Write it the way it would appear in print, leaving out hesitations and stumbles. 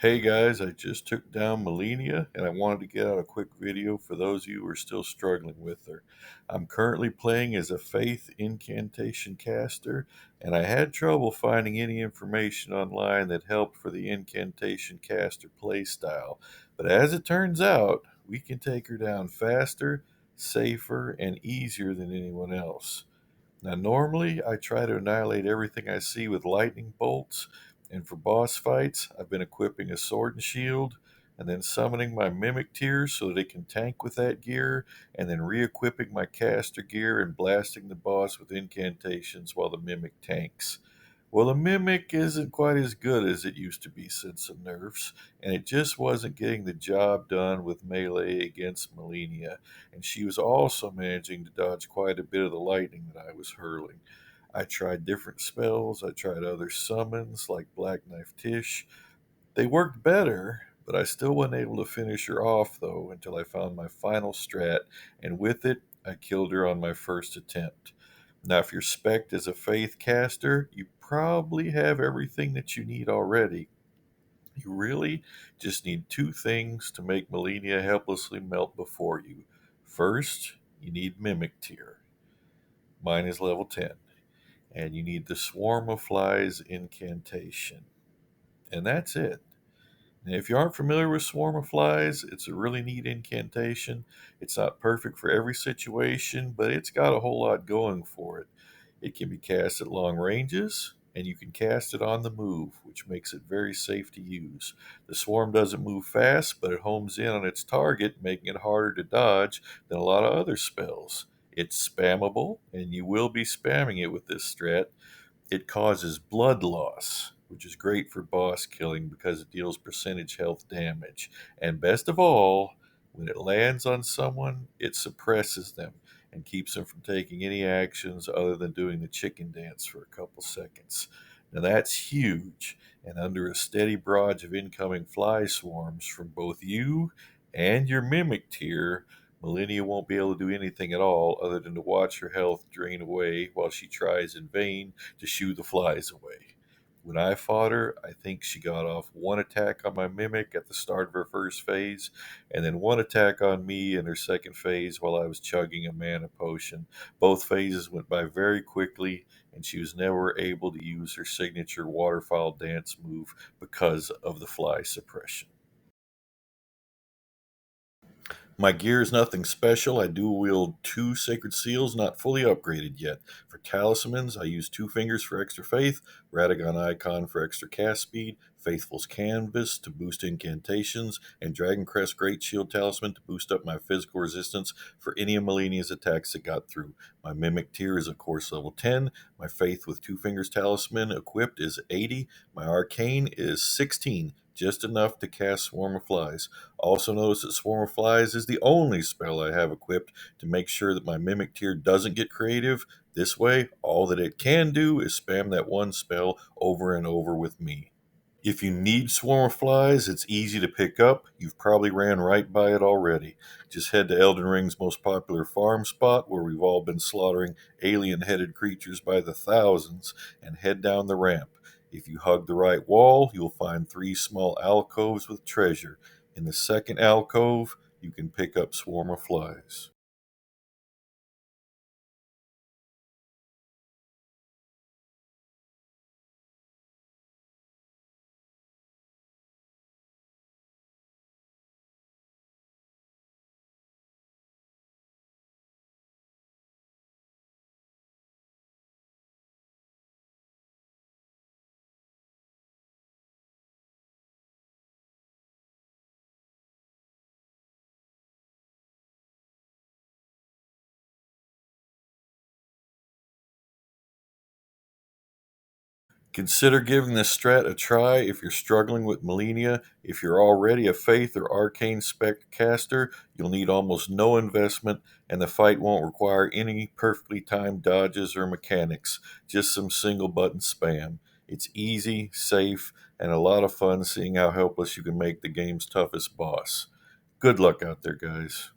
Hey guys, I just took down Malenia and I wanted to get out a quick video for those of you who are still struggling with her. I'm currently playing as a Faith Incantation caster, and I had trouble finding any information online that helped for the Incantation caster playstyle. But as it turns out, we can take her down faster, safer, and easier than anyone else. Now, normally I try to annihilate everything I see with lightning bolts, and for boss fights, I've been equipping a sword and shield, and then summoning my mimic tier so that it can tank with that gear, and then re equipping my caster gear and blasting the boss with incantations while the mimic tanks. Well, the Mimic isn't quite as good as it used to be since some nerfs, and it just wasn't getting the job done with melee against Malenia, and she was also managing to dodge quite a bit of the lightning that I was hurling. I tried different spells, I tried other summons like Black Knife Tish. They worked better, but I still wasn't able to finish her off though until I found my final strat, and with it, I killed her on my first attempt. Now, if you're spec'd as a faith caster, you probably have everything that you need already. You really just need two things to make Malenia helplessly melt before you. First, you need Mimic Tier. Mine is level 10. And you need the Swarm of Flies incantation. And that's it. Now, if you aren't familiar with Swarm of Flies, it's a really neat incantation. It's not perfect for every situation, but it's got a whole lot going for it. It can be cast at long ranges, and you can cast it on the move, which makes it very safe to use. The swarm doesn't move fast, but it homes in on its target, making it harder to dodge than a lot of other spells. It's spammable, and you will be spamming it with this strat. It causes blood loss, which is great for boss killing because it deals percentage health damage. And best of all, when it lands on someone, it suppresses them and keeps them from taking any actions other than doing the chicken dance for a couple seconds. Now that's huge, and under a steady barrage of incoming fly swarms from both you and your mimic tier, Malenia won't be able to do anything at all other than to watch her health drain away while she tries in vain to shoo the flies away. When I fought her, I think she got off one attack on my mimic at the start of her first phase, and then one attack on me in her second phase while I was chugging a mana potion. Both phases went by very quickly, and she was never able to use her signature waterfowl dance move because of the fly suppression. My gear is nothing special. I do wield two sacred seals, not fully upgraded yet. For talismans, I use two fingers for extra faith, Radagon icon for extra cast speed, Faithful's canvas to boost incantations, and Dragon Crest Great Shield talisman to boost up my physical resistance for any of Malenia's attacks that got through. My mimic tier is of course level 10. My faith with two fingers talisman equipped is 80. My arcane is 16, just enough to cast Swarm of Flies. Also notice that Swarm of Flies is the only spell I have equipped to make sure that my Mimic tier doesn't get creative. This way, all that it can do is spam that one spell over and over with me. If you need Swarm of Flies, it's easy to pick up. You've probably ran right by it already. Just head to Elden Ring's most popular farm spot where we've all been slaughtering alien-headed creatures by the thousands and head down the ramp. If you hug the right wall, you'll find three small alcoves with treasure. In the second alcove, you can pick up Swarm of Flies. Consider giving this strat a try if you're struggling with Malenia. If you're already a Faith or Arcane Spec caster, you'll need almost no investment, and the fight won't require any perfectly timed dodges or mechanics, just some single button spam. It's easy, safe, and a lot of fun seeing how helpless you can make the game's toughest boss. Good luck out there, guys.